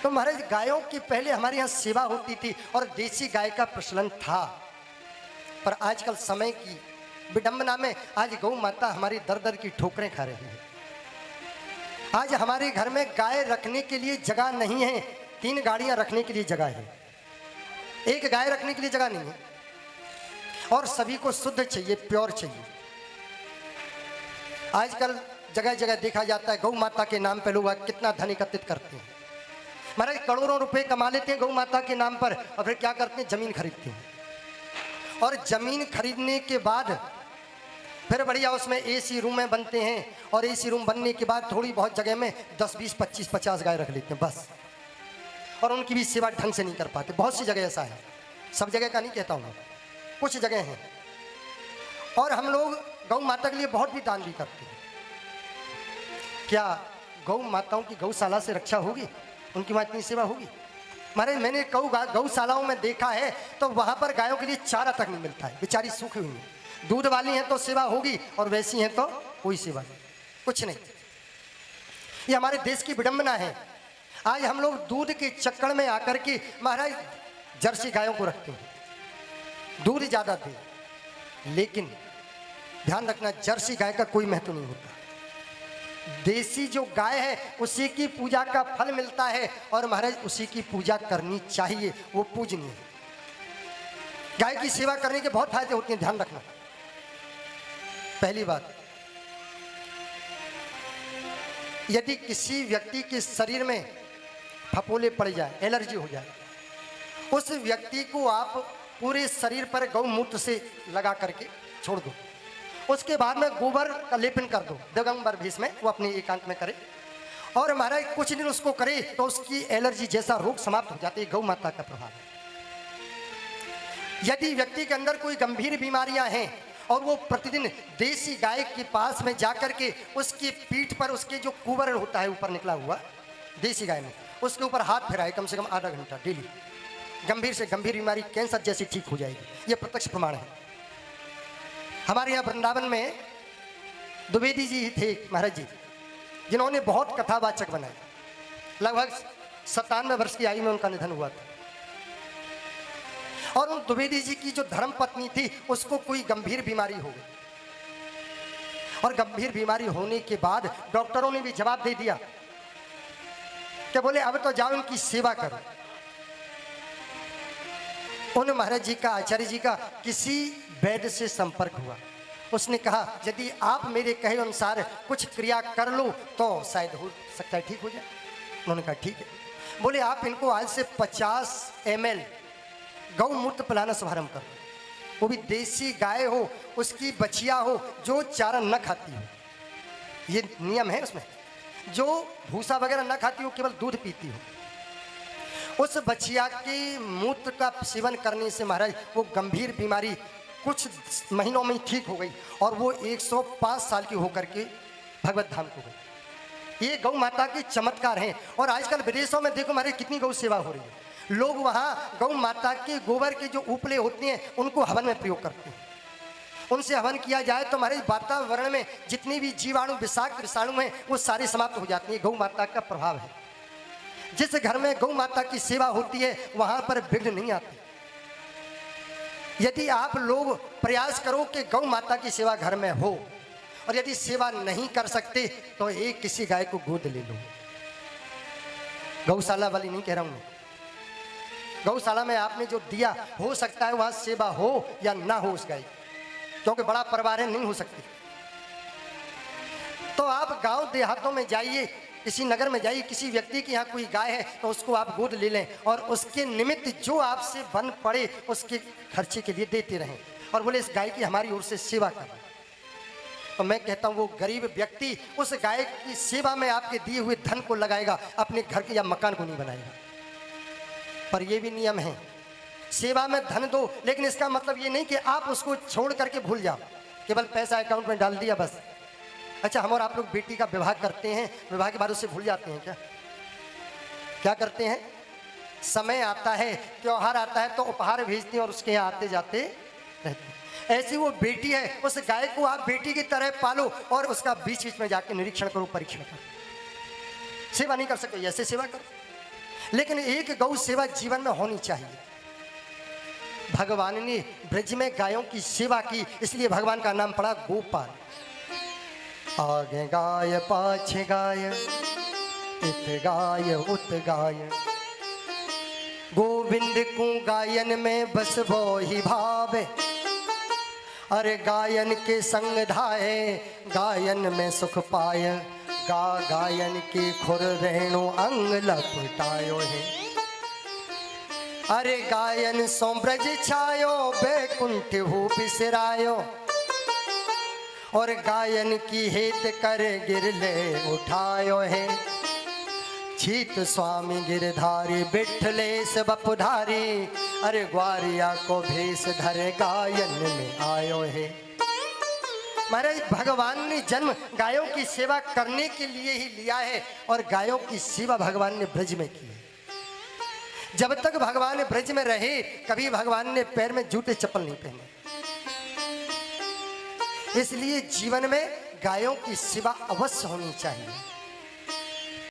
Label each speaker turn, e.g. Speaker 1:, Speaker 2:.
Speaker 1: तो महाराज गायों की पहले हमारे यहाँ सेवा होती थी और देसी गाय का प्रचलन था, पर आजकल समय की विडंबना में आज गौ माता हमारी दर दर की ठोकरें खा रही है। आज हमारे घर में गाय रखने के लिए जगह नहीं है, 3 गाड़ियां रखने के लिए जगह है, 1 गाय रखने के लिए जगह नहीं है। और सभी को शुद्ध चाहिए, प्योर चाहिए। आजकल जगह जगह देखा जाता है गौ माता के नाम पर लोग कितना धन एकत्रित करते हैं। महाराज करोड़ों रुपए कमा लेते हैं गौ माता के नाम पर और फिर क्या करते हैं, जमीन खरीदते हैं। और जमीन खरीदने के बाद फिर बढ़िया उसमें एसी रूम में बनते हैं और एसी रूम बनने के बाद थोड़ी बहुत जगह में 10, 20, 25, 50 गाय रख लेते हैं बस। और उनकी भी सेवा ढंग से नहीं कर पाते। बहुत सी जगह ऐसा है, सब जगह का नहीं कहता हूँ, कुछ जगह हैं। और हम लोग गौ माता के लिए बहुत भी दान भी करते हैं। क्या गौ माताओं की गौशाला से रक्षा होगी? उनकी वहाँ इतनी सेवा होगी? महाराज मैंने गौशालाओं में देखा है तो वहाँ पर गायों के लिए चारा तक नहीं मिलता है, बेचारी सूखी हुई है। दूध वाली हैं तो सेवा होगी और वैसी हैं तो कोई सेवा नहीं, कुछ नहीं। ये हमारे देश की विडंबना है। आज हम लोग दूध के चक्कर में आकर के महाराज जर्सी गायों को रखते हैं, दूध ज़्यादा दे, लेकिन ध्यान रखना जर्सी गाय का कोई महत्व नहीं होता। देसी जो गाय है उसी की पूजा का फल मिलता है और महाराज उसी की पूजा करनी चाहिए, वो पूजनीय है। गाय की सेवा करने के बहुत फायदे होते हैं, ध्यान रखना। पहली बात, यदि किसी व्यक्ति के शरीर में फफोले पड़ जाए, एलर्जी हो जाए, उस व्यक्ति को आप पूरे शरीर पर गौमूत्र से लगा करके छोड़ दो। उसके बाद में गोबर का लेपन कर दो दिगंबर भेष में, वो अपने एकांत में करे और महाराज कुछ दिन उसको करे तो उसकी एलर्जी जैसा रोग समाप्त हो जाती है। गौ माता का प्रभाव है। यदि व्यक्ति के अंदर कोई गंभीर बीमारियां हैं और वो प्रतिदिन देसी गाय के पास में जाकर के उसकी पीठ पर उसके जो कुबर होता है ऊपर निकला हुआ देसी गाय में, उसके ऊपर हाथ फिराए कम से कम आधा घंटा डेली, गंभीर से गंभीर बीमारी कैंसर जैसी ठीक हो जाएगी। ये प्रत्यक्ष प्रमाण है। हमारे यहाँ वृंदावन में द्विवेदी जी थे महाराज जी, जिन्होंने बहुत कथावाचक बनाए। लगभग 97 वर्ष की आयु में उनका निधन हुआ था। और उन द्विवेदी जी की जो धर्म पत्नी थी उसको कोई गंभीर बीमारी हो गई और गंभीर बीमारी होने के बाद डॉक्टरों ने भी जवाब दे दिया कि बोले अब तो जाओ इनकी सेवा करो। उन महाराज जी का, आचार्य जी का किसी वैद्य से संपर्क हुआ। उसने कहा यदि आप मेरे कहे अनुसार कुछ क्रिया कर लो तो शायद हो सकता है ठीक हो जाए। उन्होंने कहा ठीक है। बोले आप इनको आज से 50 ml गौमूत्र पिलाना शुभारंभ करो, वो भी देसी गाय हो, उसकी बछिया हो जो चारा न खाती हो। ये नियम है उसमें, जो भूसा वगैरह न खाती हो, केवल दूध पीती हो। उस बछिया के मूत्र का सेवन करने से महाराज वो गंभीर बीमारी कुछ महीनों में ठीक हो गई और वो 105 साल की होकर के भगवत धाम को गई। ये गौ माता के चमत्कार हैं। और आजकल विदेशों में देखो हमारे कितनी गौ सेवा हो रही है। लोग वहाँ गौ माता के गोबर के जो उपले होते हैं उनको हवन में प्रयोग करते हैं। उनसे हवन किया जाए तो हमारे वातावरण में जितनी भी जीवाणु, विषाक्त विषाणु हैं वो सारे समाप्त हो जाते हैं। गौ माता का प्रभाव है। जिस घर में गौ माता की सेवा होती है वहां पर विघ्न नहीं आते। यदि आप लोग प्रयास करो कि गौ माता की सेवा घर में हो और यदि सेवा नहीं कर सकते तो एक किसी गाय को गोद ले लो। गौशाला वाली नहीं कह रहा हूं मैं, गौशाला में आपने जो दिया हो सकता है वहां सेवा हो या ना हो उस गाय, क्योंकि बड़ा परिवार है, नहीं हो सकती। तो आप गांव देहातों में जाइए, किसी नगर में जाइए, किसी व्यक्ति के यहाँ कोई गाय है तो उसको आप गोद ले लें और उसके निमित्त जो आपसे बन पड़े उसके खर्चे के लिए देते रहें और बोले इस गाय की हमारी ओर से सेवा करें। तो मैं कहता हूँ वो गरीब व्यक्ति उस गाय की सेवा में आपके दिए हुए धन को लगाएगा, अपने घर के या मकान को नहीं बनाएगा। पर ये भी नियम है, सेवा में धन दो, लेकिन इसका मतलब ये नहीं कि आप उसको छोड़ करके भूल जाओ, केवल पैसा अकाउंट में डाल दिया बस। अच्छा, हम और आप लोग बेटी का विवाह करते हैं, विवाह के बाद उससे भूल जाते हैं क्या? क्या करते हैं? समय आता है, त्योहार आता है तो उपहार भेजते हैं और उसके यहाँ आते जाते रहते हैं। ऐसी वो बेटी है, उस गाय को आप बेटी की तरह पालो और उसका बीच बीच में जाके निरीक्षण करो, परीक्षण करो। सेवा नहीं कर सकते, ऐसे सेवा करो। लेकिन एक गौ सेवा जीवन में होनी चाहिए। भगवान ने ब्रज में गायों की सेवा की, इसलिए भगवान का नाम पड़ा गोपाल। आगे गाय पाछे गाय, इत गाय उत गाय, गोविंद को गायन में बस वो ही भावे। अरे गायन के संग धाये, गायन में सुख पाय, गायन की खुर रेणु अंग लपटायो है। अरे गायन सो ब्रज छायो, बैकुंठ हो बिसरायो, और गायन की हेत कर गिरले उठायो है। छीत स्वामी गिरधारी, बिठलेश बपुधारी, अरे ग्वारिया को भेष धरे गायन में आयो है। महाराज भगवान ने जन्म गायों की सेवा करने के लिए ही लिया है, और गायों की सेवा भगवान ने ब्रज में की है। जब तक भगवान ब्रज में रहे, कभी भगवान ने पैर में जूते चप्पल नहीं पहने। इसलिए जीवन में गायों की सेवा अवश्य होनी चाहिए।